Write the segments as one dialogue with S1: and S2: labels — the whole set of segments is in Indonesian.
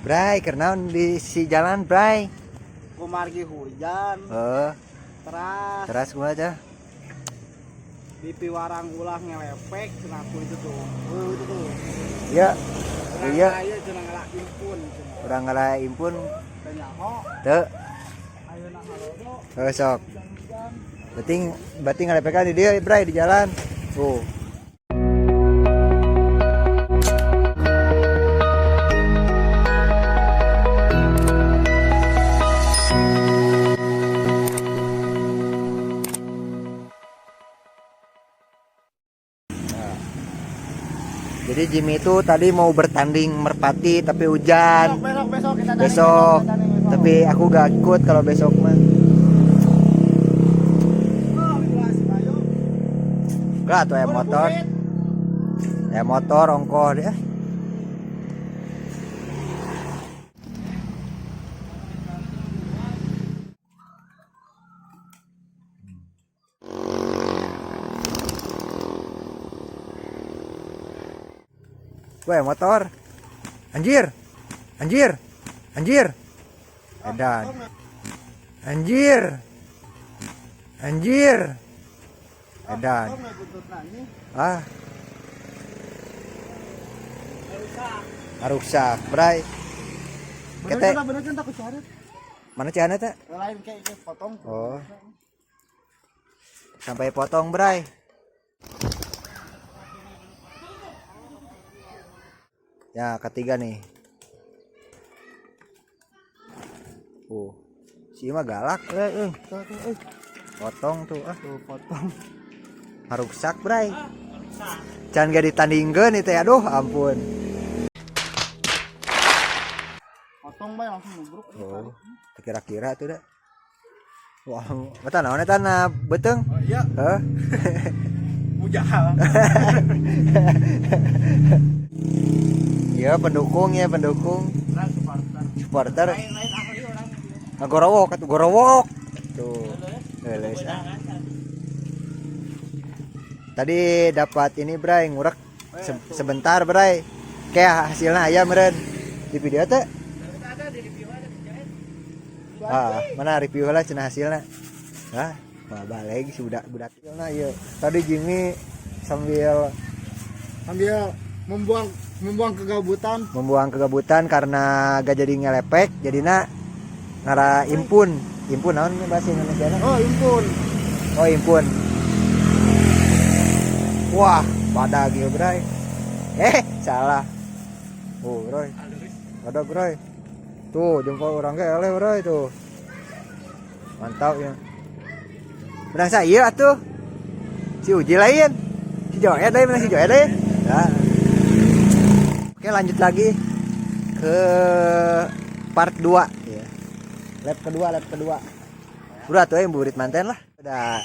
S1: Bray, karena di si jalan, Bray.
S2: Kumargi hujan. Teras
S1: Gua aja.
S2: di piwarang ulah ngelepek kenaku itu tuh. Itu tuh.
S1: Iya. Iya.
S2: Ayo cenah ngelak impun.
S1: Urang ngalah impun.
S2: Nyaho.
S1: Teu.
S2: Ayo nak halodo.
S1: Sok. Berarti ngalepekan di dia, Bray, di jalan. Tuh. Jadi Jimmy itu tadi mau bertanding merpati tapi hujan.
S2: Besok kita
S1: Besok. Tapi aku gak ikut kalau besok mah. Gak tuh ya motor. Ya motor ongkoh dia. Gue motor. Anjir. Anjir. Anjir. Edan. Anjir. Anjir. Edan. Ah. Rusak, Bray. Kete. Mana ciana teh?
S2: Lain kayak potong.
S1: Oh. Sampai potong, Bray. Ya, ketiga nih. Si mah galak. Potong tuh,
S2: Potong.
S1: Rusak, Bray. Jangan gak ditandingkeun itu ya, aduh, ampun.
S2: Potong bay langsung nubruk.
S1: Kira-kira tuh dah. Wah, mata naon eta na beteung?
S2: Oh iya.
S1: Heh.
S2: Mujahal.
S1: Iya, pendukung. Supporter. Gorowok. Tuh. Leles. Tadi dapat ini, Bray, ngurek sebentar, Bray. Kayak hasilnya aya meureun di video teh. Mana review lah cenah hasilnya. Balik si budak hasilnya ieu. Tadi Jimmy sambil
S2: membuang
S1: kegabutan karena gak jadi ngelepek, jadinya ngara impun naon bahasa Indonesia na? Oh impun. Wah badag ya, Bray. Salah. Bray. Badag, Bray. Tuh jempol orang eleh, Bray, tuh. Mantap ya. Menang saya atuh. Si Uji lain. Si Joe deh, menang si Joe deh. Nah. Oke, lanjut lagi ke part 2 ya. Lap kedua. Udah tuh yang burit manten lah. Udah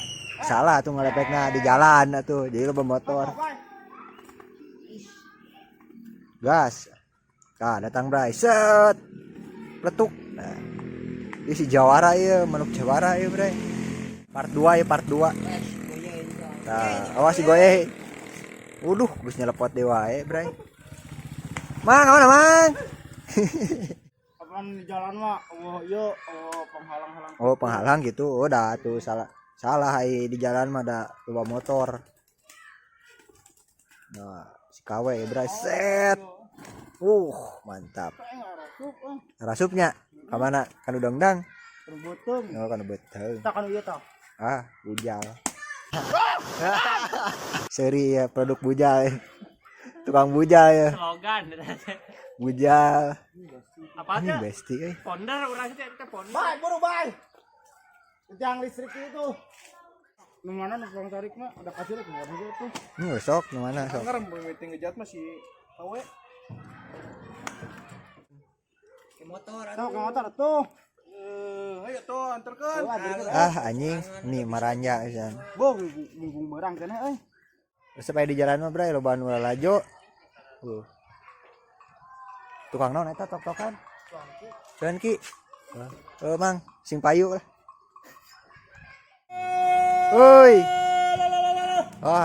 S1: salah tuh ngelepeknya di jalan atuh. Jadi lo bermotor. Gas. Datang, Bray. Set. Letuk. Nah. Ini si Jawara ya, manuk Jawara ya, Bray. Part 2 ya, part 2. Nah, awas si goye. Waduh, geus nyelepot dewa ya, Bray. Mang, Mang.
S2: Apaan di jalan mah? Penghalang-halang.
S1: Penghalang gitu. Udah tuh salah di jalan mah ada loba motor. Nah, si KW ya, Bray. Set. Mantap. Rasupnya kemana? Kan udang-udang.
S2: Terbutung.
S1: Kan betul.
S2: Tak kan ieu tah.
S1: Bujal. Seri ya, produk bujal. Tukang bujal ya.
S3: Slogan.
S1: Bujal.
S3: Apa
S1: Ini besti
S3: Ponder urang teh eta ponder.
S2: Bay, buru bay. Tiang listrik itu. Nu mana nu Bang Tarik mah ada kasir ke mana tuh.
S1: Sok nu mana sok.
S2: Sekarang meeting ngejat masih KW. Motor tuh. Ayo tuh anterkeun.
S1: Anjing, nih maranja pisan.
S2: Ngunggung barang kana euy.
S1: Supaya di jalan mah, Bray, loba nu lalajo. Tukang naon eta tok-tokan? Cuanki. Mang, sing payu lah. Woi.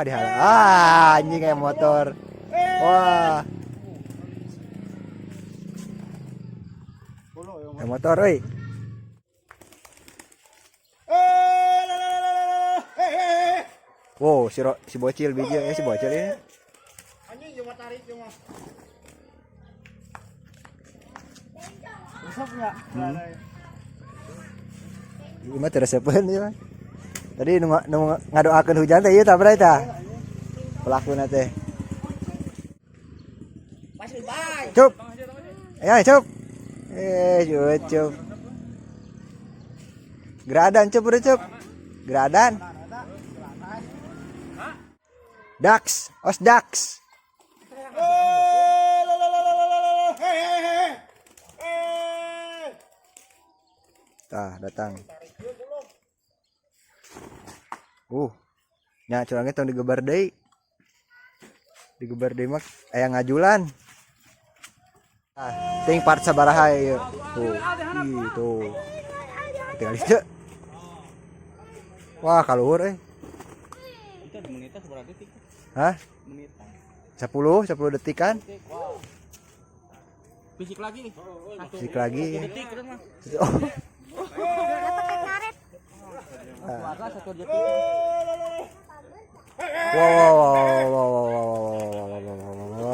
S1: Dihalang. Anjing kayak motor. Wah. Motor euy. Wow, si bocil biji ya si bocil ini.
S2: Anjing cuma tarik cuma. Usap enggak?
S1: Ieu mah teresepeun ieu. Tadi nu ngadoakeun hujan teh ieu tah bray tah. Pelakuna teh. Cup. Ayo cup. Cup. Geradan cup udah cup. Geradan. Dax, os Dax. Tah datang. Nya curangnya tong digebar deui. Digebar deui mah aya ngajulan. Ting part sabaraha ieu. Tuh. Tinggal dieu. Wah, kaluhur euy.
S3: Itu ada menitnya seberapa detik?
S1: Hah?
S3: Menitan.
S1: 10 detik kan?
S3: Wow. Fisik lagi.
S1: Fisik lagi.
S3: 1 detik terus mah. Puasa 1 detik.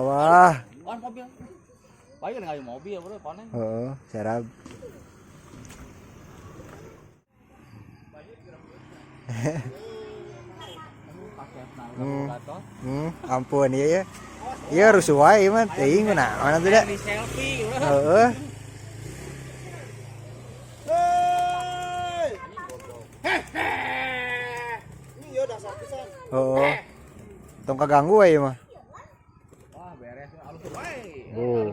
S1: Wah.
S3: On mobil. Baik kan ngayu mobil ya bro, panen.
S1: Heeh, serab. Ampun iya ya. Iya rusuh wae mah teuing mana tuh da.
S3: Selfie.
S1: Heeh.
S2: Ini yo dasar pisan.
S1: Heeh. Tong kaganggu wae mah.
S3: Wah, beres alus wae.
S1: Oh.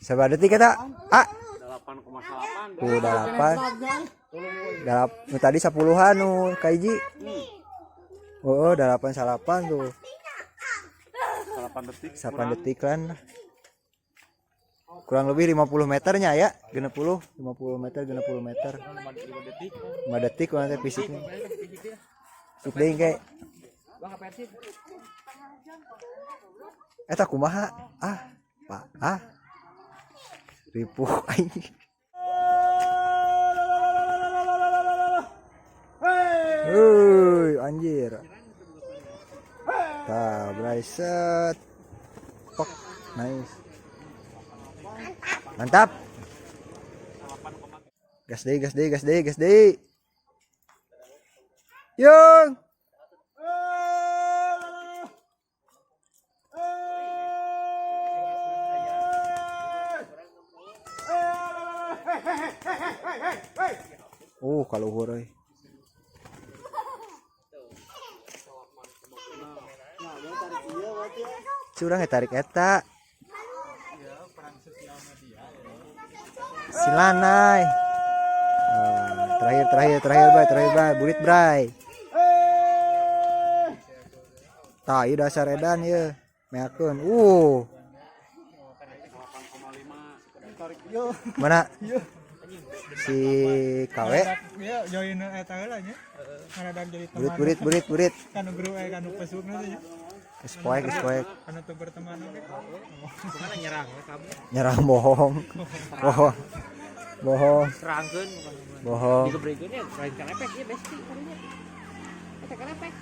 S1: Sabar detik eta?
S3: 8,8.
S1: Tuh 8. Tadi 10-an nu kaiji. Oh, 8 salapan tuh.
S3: 8 detik.
S1: 8 detik kan. Kurang lebih 50 meternya ya. 50 meter, 50 meter.
S3: 5 detik.
S1: 5 detik nanti fisiknya. Fisik deui kayak.
S3: Wah, persib.
S1: Eta kumaha? Pak. Ripuh anjing. Anjir. Tah, braiset. Pok, nice. Mantap. Gas deui. Yung. Kaluhur euy. Curang tarik eta. Silanai. Terakhir bay, burit bray. Tah ieu dasar edan ieu. Meakeun. Mana? Si KW.
S4: Ya join eta heula nya. Ngaradan jadi teman.
S1: Burit.
S4: Kanu guru kanu pesukna teh nya.
S1: Geus poek.
S4: Kanu teu berteman oge.
S3: Gimana nyerang kamu?
S1: Nyerang bohong.
S3: Serangkeun
S1: Bohong.
S3: digebregeun ya, lain kelepek ya besti kadinya. Eta kelepek.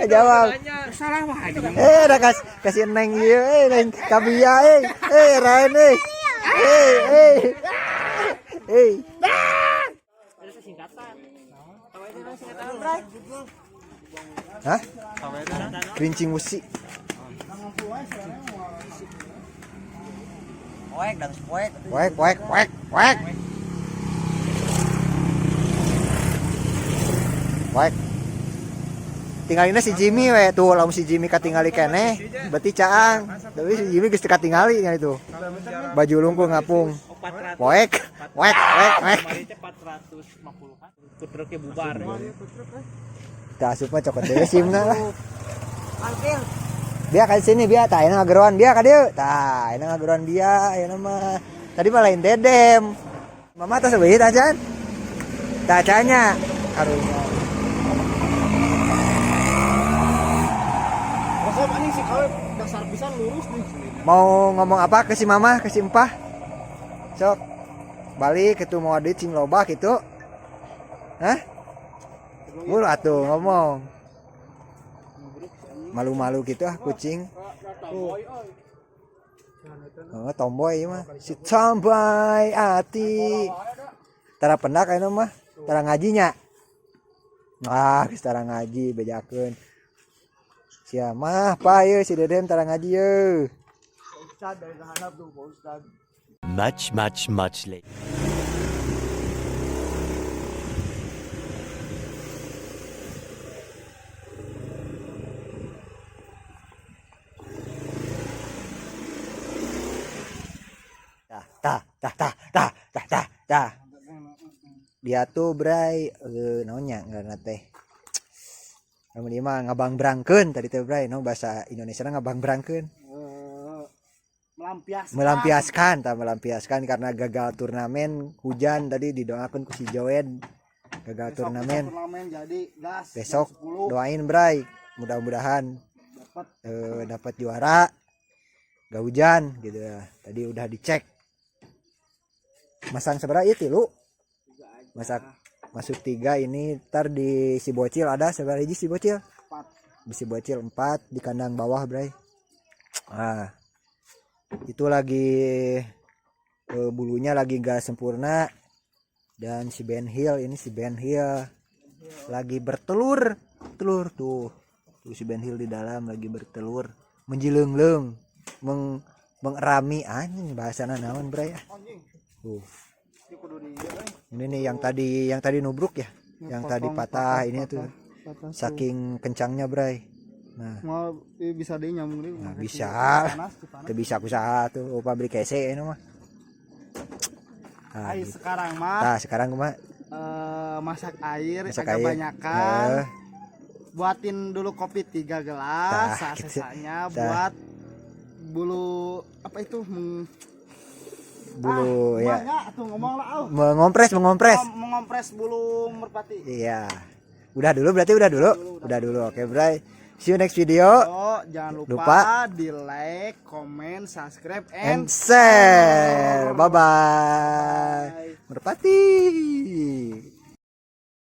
S1: Jawab.
S3: Salah mah anjing.
S1: Dah kasih neng ieu, neng kabia rain
S3: Ada singkatan. Tahu itu singkatan, Bray.
S1: Hah? Kerincing musi.
S3: Poek dan poek.
S1: Poek. Tinggalina si Jimmy we tuh, lamun si Jimmy katingali keneh berarti caang. Tapi si Jimmy geus katingali nya itu. Baju lungkul ngapung.
S3: 400.
S1: Poek.
S3: Kemarin teh 450-an. Putruknya bubar.
S1: Tah asup mah cokot deui simna lah. Biar ka sini biar tah ayeuna ngageroan biar ka dieu. Tah ayeuna ngageroan biar ayeuna mah. Tadi mah lain dedem. Mama teh seubeuh tah can. Tah canya karunya.
S2: nih si kawe dasar pisan lurus nih.
S1: Mau ngomong apa ke si mama, ke si empah? Sok. Balik ke mau adit sing loba gitu. Hah? Mulu atuh ngomong. Malu-malu gitu ah kucing. Oh, tomboy mah. Si tomboy ati. Tara pendak anu mah. Tara ngajinya. Ah, geus tara ngaji bejakeun. Sia mah pa ye si Deden tara ngaji ye.
S2: Ustad dari handap tuh Pak Ustad.
S5: Much later.
S1: Tah. Dia tuh bray naonnya ngaranna teh. Namun dia mah ngabang berangkeun tadi teh bray, no bahasa Indonesia ngabang berangkeun. Melampiaskan karena gagal turnamen hujan tadi didoakan ku si Joen gagal turnamen.
S2: Jadi gas.
S1: Besok doain bray, mudah-mudahan dapat juara. Gak hujan gitu ya. Tadi udah dicek. Masang seberapa itu lu? Masuk 3 ini ntar di si bocil ada seberapa hiji si bocil? 4. Di si bocil 4 di kandang bawah bray. Ah. Itu lagi bulunya lagi gak sempurna dan si Ben Hill lagi bertelur tuh si Ben Hill di dalam lagi bertelur menjileung-leung mengerami anjing bahasana naon bray ya. Ini nih yang tadi nubruk ya, yang tadi patah ini tuh saking kencangnya bray. Nah,
S2: mau bisa deh nyambung deh.
S1: Nah, bisa. Teu bisa kusaha tuh pabrik kese ini mah. Nah,
S2: Air
S1: gitu.
S2: sekarang mah.
S1: Nah, sekarang mah
S2: masak air
S1: masak
S2: agak
S1: air.
S2: banyakan. Buatin dulu kopi 3 gelas, sisanya buat bulu apa itu
S1: bulu ya.
S2: Tuh ngomong lah.
S1: Mengompres.
S2: Mengompres bulu merpati.
S1: Iya. Udah dulu. Oke, bray. See you next video.
S2: Jangan lupa di like, comment, subscribe,
S1: And share. Bye bye. Merpati.